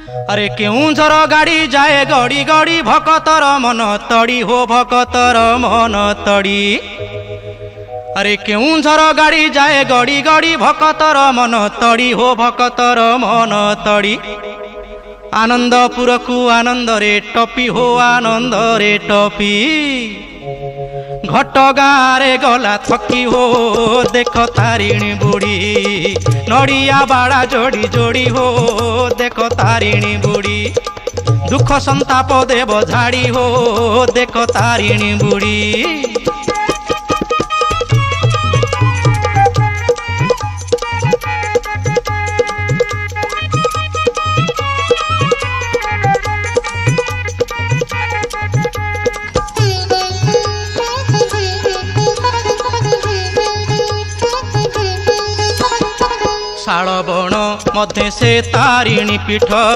अरे केउझर गाड़ी जाए गड़ी गड़ी भकतर मन तड़ी हो भकतर मन तड़ी। अरे केउझर गाड़ी जाए गड़ी गड़ी भकतर मन तड़ी हो भकतर मन तड़ी। आनंदपुर को आनंद रे टपी हो आनंद रे टपी। घटगाँ रे गला थकी हो देख तारिणी बुढ़ी। नड़िया बाड़ा जोड़ी जोड़ी हो देख तारिणी बुढ़ी। दुख संताप देव झाड़ी हो देख तारिणी बुढ़ी। शाल बण मध्य से तारिणी पीठ।